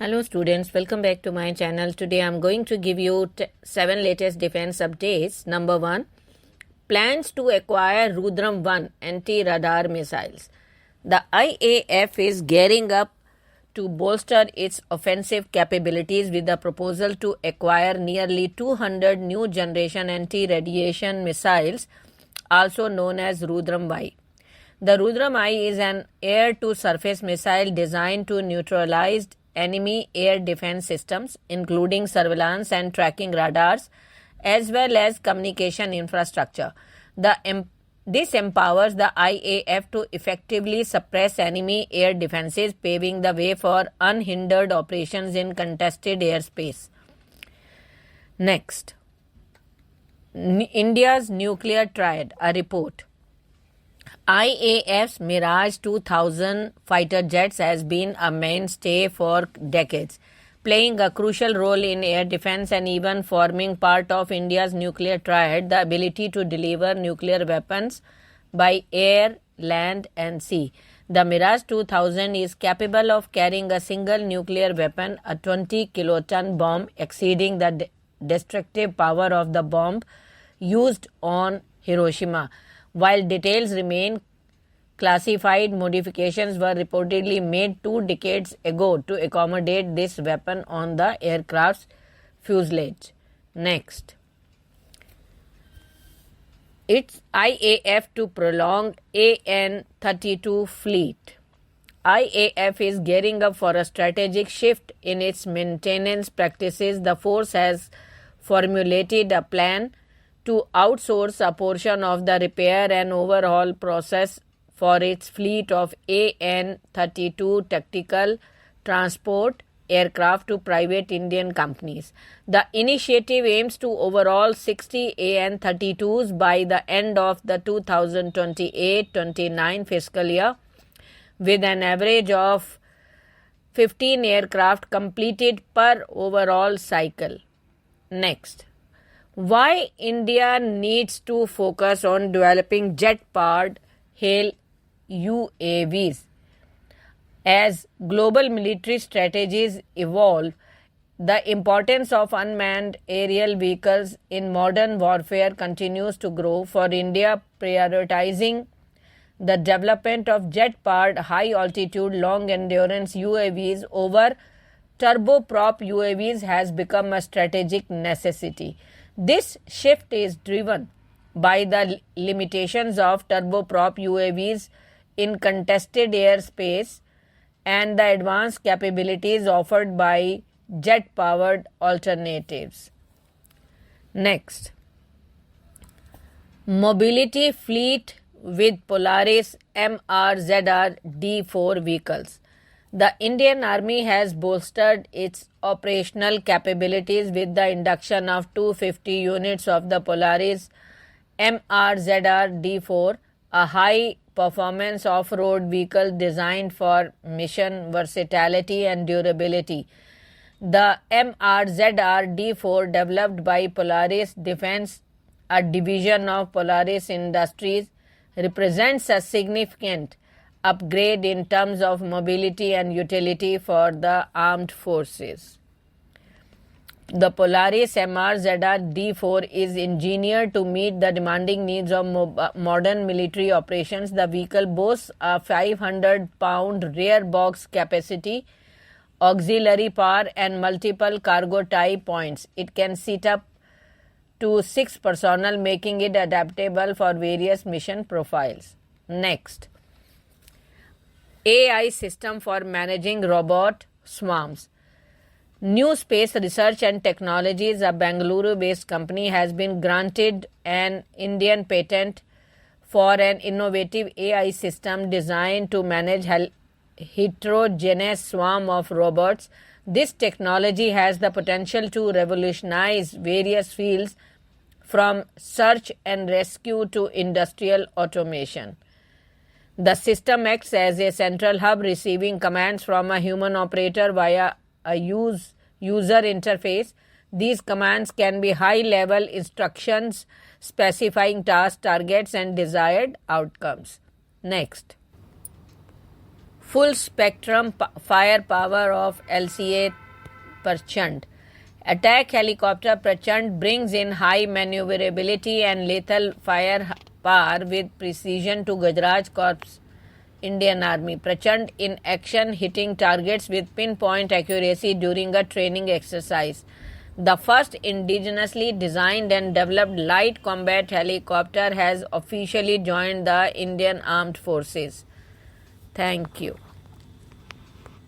Hello students, welcome back to my channel. Today I am going to give you 7 latest defense updates. Number 1, plans to acquire Rudram 1 anti-radar missiles. The IAF is gearing up to bolster its offensive capabilities with the proposal to acquire nearly 200 new generation anti-radiation missiles, also known as Rudram I. The Rudram I is an air-to-surface missile designed to neutralize enemy air defense systems, including surveillance and tracking radars, as well as communication infrastructure. This empowers the IAF to effectively suppress enemy air defenses, paving the way for unhindered operations in contested airspace. Next, India's nuclear triad, a report. IAF's Mirage 2000 fighter jets has been a mainstay for decades, playing a crucial role in air defense and even forming part of India's nuclear triad, the ability to deliver nuclear weapons by air, land and sea. The Mirage 2000 is capable of carrying a single nuclear weapon, a 20 kiloton bomb exceeding the destructive power of the bomb used on Hiroshima. While details remain classified, modifications were reportedly made 2 decades ago to accommodate this weapon on the aircraft's fuselage. Next, it's IAF to prolong AN-32 fleet. IAF is gearing up for a strategic shift in its maintenance practices. The force has formulated a plan to outsource a portion of the repair and overhaul process for its fleet of AN-32 tactical transport aircraft to private Indian companies. The initiative aims to overhaul 60 AN-32s by the end of the 2028-29 fiscal year, with an average of 15 aircraft completed per overall cycle. Next, why India needs to focus on developing jet-powered HALE UAVs. As global military strategies evolve, the importance of unmanned aerial vehicles in modern warfare continues to grow. For India, prioritizing the development of jet-powered high-altitude, long-endurance UAVs over turboprop UAVs has become a strategic necessity. This shift is driven by the limitations of turboprop UAVs in contested airspace and the advanced capabilities offered by jet-powered alternatives. Next, mobility fleet with Polaris MRZR D4 vehicles. The Indian Army has bolstered its operational capabilities with the induction of 250 units of the Polaris MRZR D4, a high-performance off-road vehicle designed for mission versatility and durability. The MRZR D4, developed by Polaris Defense, a division of Polaris Industries, represents a significant upgrade in terms of mobility and utility for the armed forces. The Polaris MRZR D4 is engineered to meet the demanding needs of modern military operations. The vehicle boasts a 500-pound rear box capacity, auxiliary power and multiple cargo tie points. It can seat up to 6 personnel, making it adaptable for various mission profiles. Next, AI system for managing robot swarms. New Space Research and Technologies, a Bangalore-based company, has been granted an Indian patent for an innovative AI system designed to manage heterogeneous swarm of robots. This technology has the potential to revolutionize various fields from search and rescue to industrial automation. The system acts as a central hub, receiving commands from a human operator via a user interface. These commands can be high-level instructions specifying tasks, targets, and desired outcomes. Next, full spectrum firepower of LCA Prachand. Attack helicopter Prachand brings in high maneuverability and lethal firepower with precision to Gujarat Corps Indian Army. Prachand in action, hitting targets with pinpoint accuracy during a training exercise. The first indigenously designed and developed light combat helicopter has officially joined the Indian Armed Forces. Thank you.